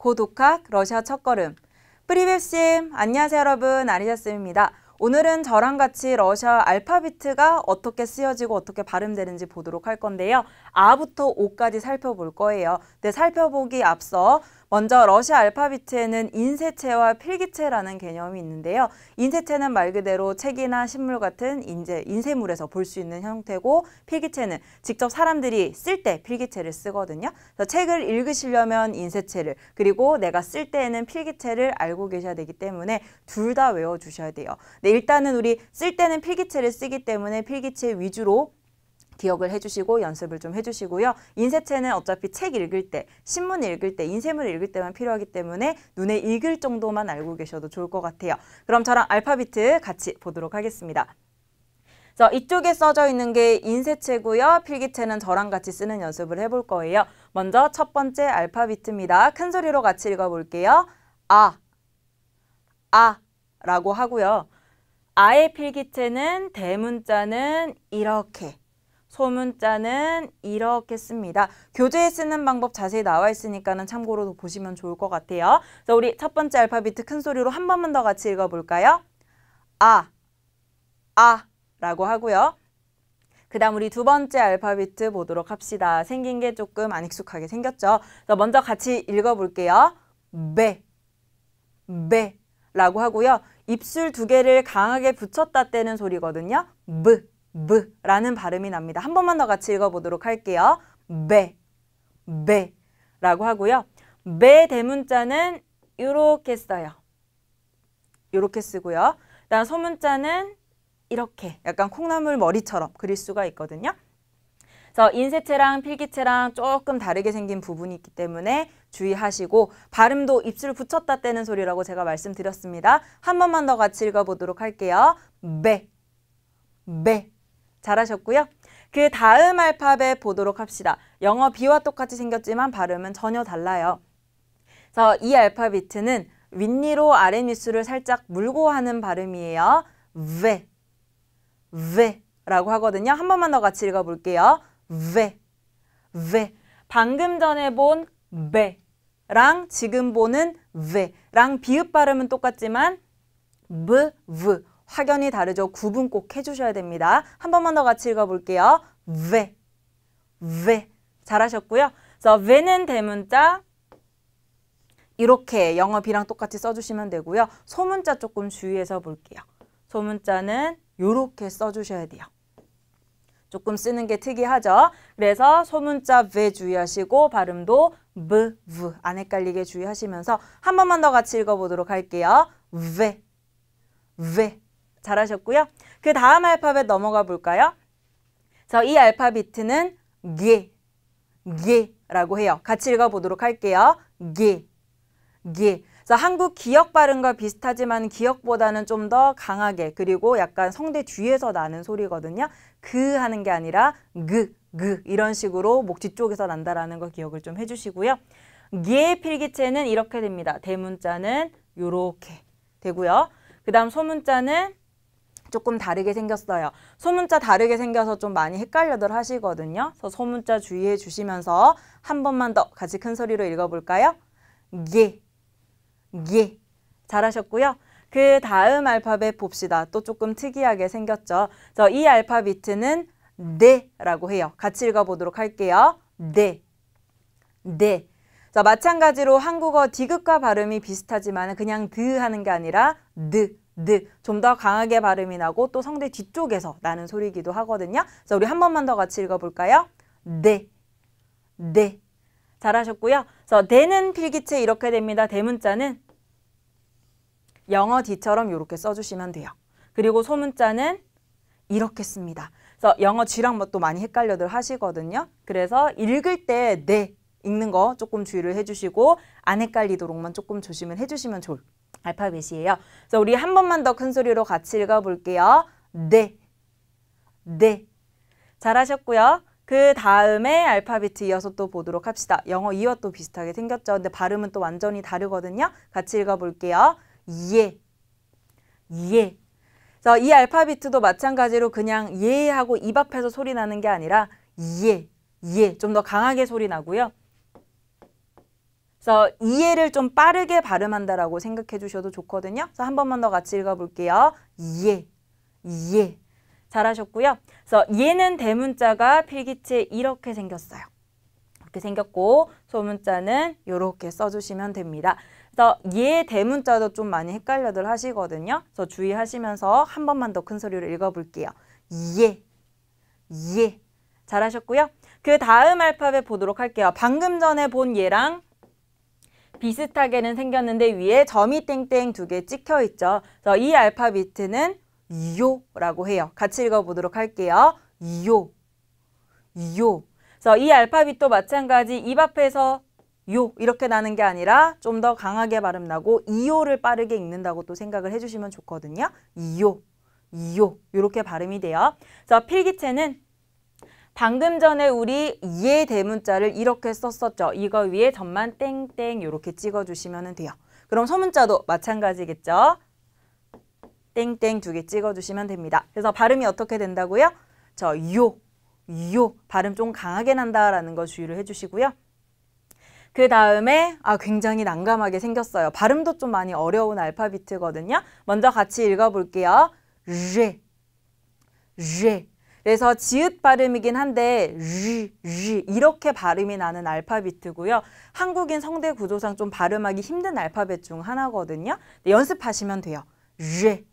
고독학 러시아 첫걸음. 프리벳쌤, 안녕하세요 여러분, 아리자쌤입니다. 오늘은 저랑 같이 러시아 알파비트가 어떻게 쓰여지고 어떻게 발음되는지 보도록 할 건데요. 아부터 오까지 살펴볼 거예요. 근데 살펴보기 앞서 먼저 러시아 알파비트에는 인쇄체와 필기체라는 개념이 있는데요. 인쇄체는 말 그대로 책이나 신물 같은 인쇄물에서 볼 수 있는 형태고, 필기체는 직접 사람들이 쓸 때 필기체를 쓰거든요. 그래서 책을 읽으시려면 인쇄체를, 그리고 내가 쓸 때에는 필기체를 알고 계셔야 되기 때문에 둘 다 외워주셔야 돼요. 네, 일단은 우리 쓸 때는 필기체를 쓰기 때문에 필기체 위주로 기억을 해주시고 연습을 좀 해주시고요. 인쇄체는 어차피 책 읽을 때, 신문 읽을 때, 인쇄물 읽을 때만 필요하기 때문에 눈에 익을 정도만 알고 계셔도 좋을 것 같아요. 그럼 저랑 알파비트 같이 보도록 하겠습니다. 이쪽에 써져 있는 게 인쇄체고요. 필기체는 저랑 같이 쓰는 연습을 해볼 거예요. 먼저 첫 번째 알파비트입니다. 큰 소리로 같이 읽어볼게요. 아 라고 하고요. 아의 필기체는 대문자는 이렇게, 소문자는 이렇게 씁니다. 교재에 쓰는 방법 자세히 나와 있으니까는 참고로 보시면 좋을 것 같아요. 그래서 우리 첫 번째 알파비트 큰 소리로 한 번만 더 같이 읽어볼까요? 아 라고 하고요. 그 다음 우리 두 번째 알파비트 보도록 합시다. 생긴 게 조금 안 익숙하게 생겼죠? 그래서 먼저 같이 읽어볼게요. 베 라고 하고요. 입술 두 개를 강하게 붙였다 떼는 소리거든요. 라는 발음이 납니다. 한 번만 더 같이 읽어보도록 할게요. 베 라고 하고요. 베 대문자는 이렇게 써요. 이렇게 쓰고요. 그다음 소문자는 이렇게 약간 콩나물 머리처럼 그릴 수가 있거든요. 그래서 인쇄체랑 필기체랑 조금 다르게 생긴 부분이 있기 때문에 주의하시고, 발음도 입술 붙였다 떼는 소리라고 제가 말씀드렸습니다. 한 번만 더 같이 읽어보도록 할게요. 베 잘하셨고요. 그 다음 알파벳 보도록 합시다. 영어 B와 똑같이 생겼지만 발음은 전혀 달라요. 그래서 이 알파비트는 윗니로 아랫니수를 살짝 물고 하는 발음이에요. 베 라고 하거든요. 한 번만 더 같이 읽어볼게요. 베 방금 전에 본 베랑 지금 보는 베랑 비읍 발음은 똑같지만 확연히 다르죠. 구분 꼭 해주셔야 됩니다. 한 번만 더 같이 읽어볼게요. 베 잘하셨고요. 그래서 베는 대문자 이렇게 영어 B랑 똑같이 써주시면 되고요. 소문자 조금 주의해서 볼게요. 소문자는 이렇게 써주셔야 돼요. 조금 쓰는 게 특이하죠. 그래서 소문자 베 주의하시고 발음도 안 헷갈리게 주의하시면서 한 번만 더 같이 읽어보도록 할게요. 베 잘하셨고요. 그 다음 알파벳 넘어가 볼까요? 그래서 이 알파비트는 라고 해요. 같이 읽어보도록 할게요. 그래서 한국 기역 발음과 비슷하지만 기역보다는 좀 더 강하게, 그리고 약간 성대 뒤에서 나는 소리거든요. 그 하는 게 아니라 이런 식으로 목 뒤쪽에서 난다라는 거 기억을 좀 해주시고요. 기의 필기체는 이렇게 됩니다. 대문자는 이렇게 되고요. 그 다음 소문자는 조금 다르게 생겼어요. 소문자 다르게 생겨서 좀 많이 헷갈려들 하시거든요. 그래서 소문자 주의해 주시면서 한 번만 더 같이 큰 소리로 읽어볼까요? 잘하셨고요. 그 다음 알파벳 봅시다. 또 조금 특이하게 생겼죠. 그래서 이 알파비트는 네라고 해요. 같이 읽어보도록 할게요. 네. 자, 마찬가지로 한국어 디귿과 발음이 비슷하지만 그냥 드 하는 게 아니라 좀 더 강하게 발음이 나고 또 성대 뒤쪽에서 나는 소리이기도 하거든요. 그래서 우리 한 번만 더 같이 읽어볼까요? 네. 잘하셨고요. 그래서 대는 필기체 이렇게 됩니다. 대문자는 영어 D처럼 이렇게 써주시면 돼요. 그리고 소문자는 이렇게 씁니다. 그래서 영어 G랑 또 많이 헷갈려들 하시거든요. 그래서 읽을 때 네 읽는 거 조금 주의를 해주시고 안 헷갈리도록만 조금 조심을 해주시면 좋을 알파벳이에요. 그래서 우리 한 번만 더 큰 소리로 같이 읽어볼게요. 네. 잘하셨고요. 그 다음에 알파비트 이어서 또 보도록 합시다. 영어 이와 또 비슷하게 생겼죠. 근데 발음은 또 완전히 다르거든요. 같이 읽어볼게요. 그래서 이 알파비트도 마찬가지로 그냥 예 하고 입 앞에서 소리 나는 게 아니라 좀 더 강하게 소리 나고요. 그래서 이해를 좀 빠르게 발음한다라고 생각해 주셔도 좋거든요. 그래서 한 번만 더 같이 읽어볼게요. 이해, 이해. 잘하셨고요. 그래서 얘는 대문자가 필기체에 이렇게 생겼어요. 이렇게 생겼고 소문자는 이렇게 써주시면 됩니다. 그래서 얘 대문자도 좀 많이 헷갈려들 하시거든요. 그래서 주의하시면서 한 번만 더 큰 소리로 읽어볼게요. 이해, 이해. 잘하셨고요. 그 다음 알파벳 보도록 할게요. 방금 전에 본 얘랑 비슷하게는 생겼는데 위에 점이 땡땡 2개 찍혀 있죠. 그래서 이 알파비트는 요라고 해요. 같이 읽어보도록 할게요. 요, 요. 그래서 이 알파빗도 마찬가지 입 앞에서 요 이렇게 나는 게 아니라 좀 더 강하게 발음 나고 이요를 빠르게 읽는다고 또 생각을 해주시면 좋거든요. 이요, 이요 이렇게 발음이 돼요. 그래서 필기체는 방금 전에 우리 예 대문자를 이렇게 썼었죠. 이거 위에 점만 땡땡 이렇게 찍어주시면 돼요. 그럼 소문자도 마찬가지겠죠. 땡땡 2개 찍어주시면 됩니다. 그래서 발음이 어떻게 된다고요? 요 발음 좀 강하게 난다라는 거 주의를 해주시고요. 그 다음에 굉장히 난감하게 생겼어요. 발음도 좀 많이 어려운 알파비트거든요. 먼저 같이 읽어볼게요. 르. 그래서 지읒 발음이긴 한데 르 이렇게 발음이 나는 알파비트고요. 한국인 성대 구조상 좀 발음하기 힘든 알파벳 중 하나거든요. 연습하시면 돼요. 르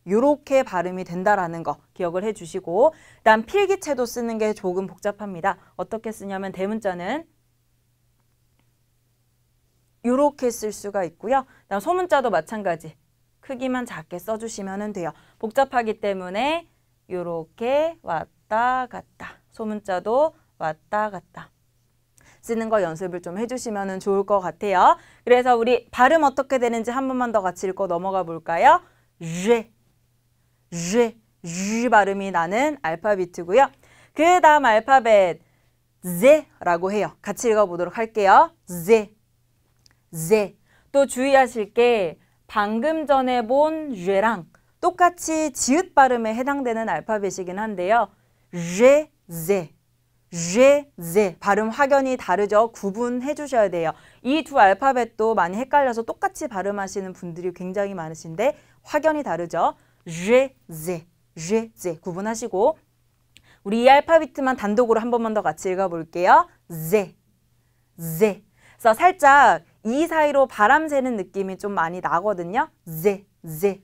요렇게 발음이 된다라는 거 기억을 해주시고 그다음 필기체도 쓰는 게 조금 복잡합니다. 어떻게 쓰냐면 대문자는 요렇게 쓸 수가 있고요. 그다음 소문자도 마찬가지. 크기만 작게 써주시면 돼요. 복잡하기 때문에 요렇게 왔다 갔다. 소문자도 왔다 갔다. 쓰는 거 연습을 좀 해주시면 좋을 것 같아요. 그래서 우리 발음 어떻게 되는지 한 번만 더 같이 읽고 넘어가 볼까요? 르 발음이 나는 알파비트고요. 그 다음 알파벳 제라고 해요. 같이 읽어보도록 할게요. 제. 또 주의하실 게 방금 전에 본 르랑 똑같이 지읒 발음에 해당되는 알파벳이긴 한데요. 제 발음 확연히 다르죠. 구분해 주셔야 돼요. 이 두 알파벳도 많이 헷갈려서 똑같이 발음하시는 분들이 굉장히 많으신데 확연히 다르죠. 제 구분하시고 우리 이 알파비트만 단독으로 한 번만 더 같이 읽어볼게요. 제. 그래서 살짝 이 사이로 바람 새는 느낌이 좀 많이 나거든요. 제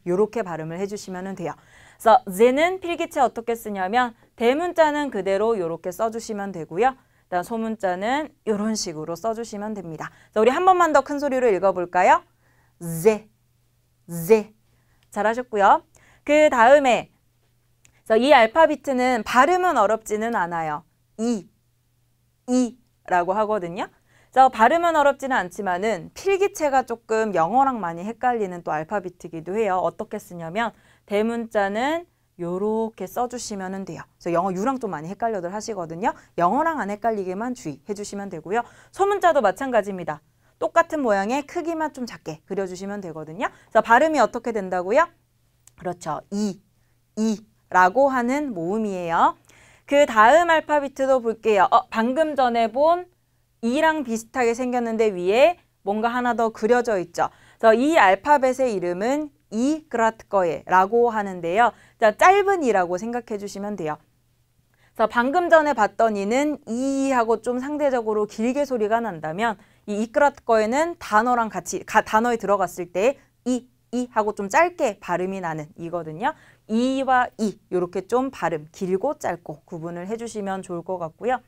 요렇게 발음을 해주시면 돼요. 그래서 제는 필기체 어떻게 쓰냐면 대문자는 그대로 요렇게 써주시면 되고요. 그다음 소문자는 이런 식으로 써주시면 됩니다. 자, 우리 한 번만 더 큰 소리로 읽어볼까요? 제. 잘하셨고요. 그 다음에 이 알파비트는 발음은 어렵지는 않아요. 이라고 하거든요. 그래서 발음은 어렵지는 않지만은 필기체가 조금 영어랑 많이 헷갈리는 또 알파비트이기도 해요. 어떻게 쓰냐면 대문자는 요렇게 써주시면 돼요. 그래서 영어 유랑 좀 많이 헷갈려들 하시거든요. 영어랑 안 헷갈리게만 주의해 주시면 되고요. 소문자도 마찬가지입니다. 똑같은 모양의 크기만 좀 작게 그려주시면 되거든요. 그래서 발음이 어떻게 된다고요? 그렇죠. 이라고 하는 모음이에요. 그 다음 알파비트도 볼게요. 방금 전에 본 이랑 비슷하게 생겼는데 위에 뭔가 하나 더 그려져 있죠. 그래서 이 알파벳의 이름은 이그라트거예라고 하는데요. 자, 짧은 이라고 생각해 주시면 돼요. 그래서 방금 전에 봤던 이는 이하고 좀 상대적으로 길게 소리가 난다면 이 이그라트거에는 단어랑 같이 단어에 들어갔을 때 이 하고 좀 짧게 발음이 나는 이거든요. 이와 이 이렇게 좀 발음 길고 짧고 구분을 해주시면 좋을 것 같고요.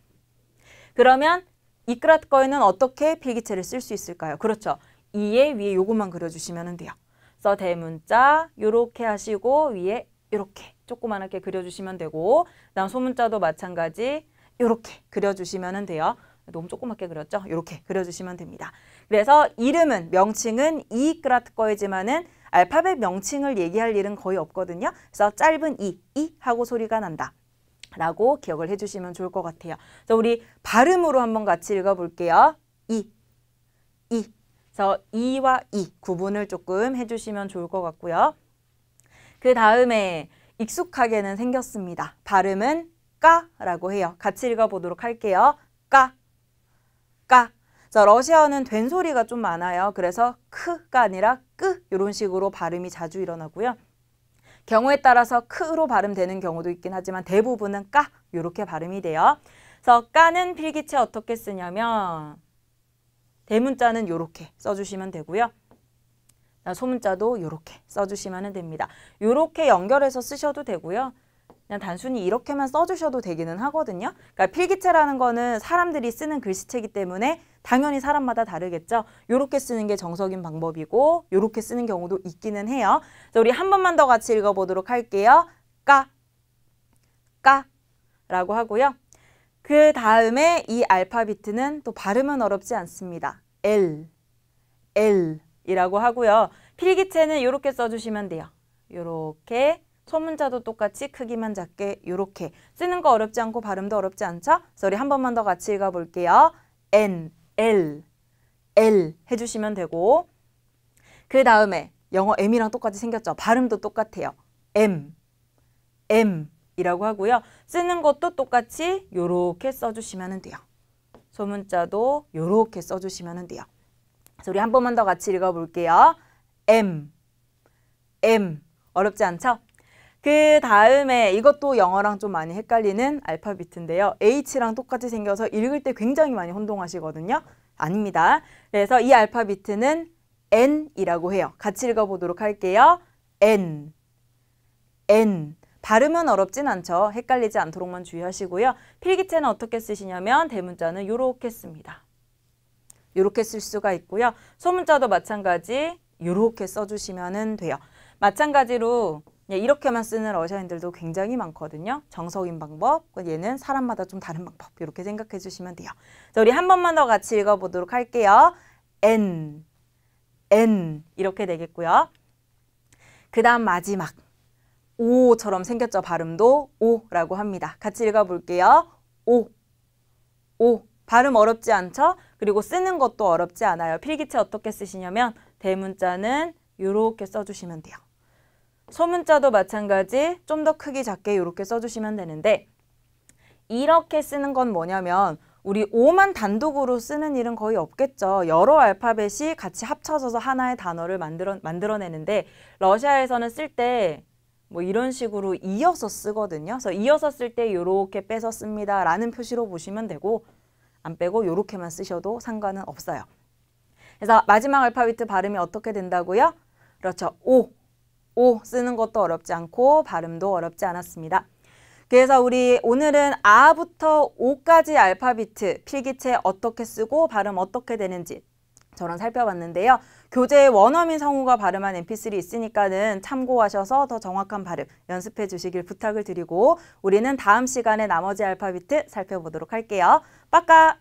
그러면 이끄라트거에는 어떻게 필기체를 쓸 수 있을까요? 그렇죠. 이에 위에 요것만 그려주시면 돼요. 그래서 대문자 요렇게 하시고 위에 요렇게 조그맣게 그려주시면 되고 그다음 소문자도 마찬가지 요렇게 그려주시면 돼요. 너무 조그맣게 그렸죠? 요렇게 그려주시면 됩니다. 그래서 이름은 명칭은 이끄라트거이지만은 알파벳 명칭을 얘기할 일은 거의 없거든요. 그래서 짧은 이 하고 소리가 난다. 라고 기억을 해주시면 좋을 것 같아요. 그래서 우리 발음으로 한번 같이 읽어볼게요. 그래서 이와 이 구분을 조금 해주시면 좋을 것 같고요. 그 다음에 익숙하게는 생겼습니다. 발음은 까라고 해요. 같이 읽어보도록 할게요. 까. 자, 러시아어는 된 소리가 좀 많아요. 그래서 크가 아니라 끄 이런 식으로 발음이 자주 일어나고요. 경우에 따라서 크로 발음되는 경우도 있긴 하지만 대부분은 까 이렇게 발음이 돼요. 그래서 까는 필기체 어떻게 쓰냐면 대문자는 이렇게 써주시면 되고요. 소문자도 이렇게 써주시면 됩니다. 이렇게 연결해서 쓰셔도 되고요. 그냥 단순히 이렇게만 써주셔도 되기는 하거든요. 그러니까 필기체라는 거는 사람들이 쓰는 글씨체이기 때문에 당연히 사람마다 다르겠죠. 이렇게 쓰는 게 정석인 방법이고 이렇게 쓰는 경우도 있기는 해요. 자, 우리 한 번만 더 같이 읽어보도록 할게요. 까, 까 라고 하고요. 그 다음에 이 알파비트는 또 발음은 어렵지 않습니다. L, L 이라고 하고요. 필기체는 이렇게 써주시면 돼요. 이렇게 소문자도 똑같이 크기만 작게 이렇게 쓰는 거 어렵지 않고 발음도 어렵지 않죠? 그래서 우리 한 번만 더 같이 읽어볼게요. N, L, L 해주시면 되고 그 다음에 영어 M이랑 똑같이 생겼죠? 발음도 똑같아요. M, M 이라고 하고요. 쓰는 것도 똑같이 이렇게 써주시면 돼요. 소문자도 이렇게 써주시면 돼요. 그래서 우리 한 번만 더 같이 읽어볼게요. M, M 어렵지 않죠? 그 다음에 이것도 영어랑 좀 많이 헷갈리는 알파비트인데요. H랑 똑같이 생겨서 읽을 때 굉장히 많이 혼동하시거든요. 아닙니다. 그래서 이 알파비트는 N이라고 해요. 같이 읽어보도록 할게요. N, N 발음은 어렵진 않죠. 헷갈리지 않도록만 주의하시고요. 필기체는 어떻게 쓰시냐면 대문자는 이렇게 씁니다. 이렇게 쓸 수가 있고요. 소문자도 마찬가지 이렇게 써주시면 돼요. 마찬가지로 이렇게만 쓰는 러시아인들도 굉장히 많거든요. 정석인 방법, 얘는 사람마다 좀 다른 방법 이렇게 생각해 주시면 돼요. 자, 우리 한 번만 더 같이 읽어보도록 할게요. N, N 이렇게 되겠고요. 그 다음 마지막 O처럼 생겼죠. 발음도 O라고 합니다. 같이 읽어볼게요. O, O 발음 어렵지 않죠? 그리고 쓰는 것도 어렵지 않아요. 필기체 어떻게 쓰시냐면 대문자는 이렇게 써주시면 돼요. 소문자도 마찬가지 좀 더 크기 작게 이렇게 써주시면 되는데 이렇게 쓰는 건 뭐냐면 우리 O만 단독으로 쓰는 일은 거의 없겠죠. 여러 알파벳이 같이 합쳐져서 하나의 단어를 만들어내는데 러시아에서는 쓸 때 뭐 이런 식으로 이어서 쓰거든요. 그래서 이어서 쓸 때 이렇게 빼서 씁니다 라는 표시로 보시면 되고 안 빼고 이렇게만 쓰셔도 상관은 없어요. 그래서 마지막 알파비트 발음이 어떻게 된다고요? 그렇죠. O 쓰는 것도 어렵지 않고 발음도 어렵지 않았습니다. 그래서 우리 오늘은 아부터 오까지 알파비트 필기체 어떻게 쓰고 발음 어떻게 되는지 저랑 살펴봤는데요. 교재에 원어민 성우가 발음한 mp3 있으니까는 참고하셔서 더 정확한 발음 연습해 주시길 부탁을 드리고 우리는 다음 시간에 나머지 알파비트 살펴보도록 할게요. 빠까!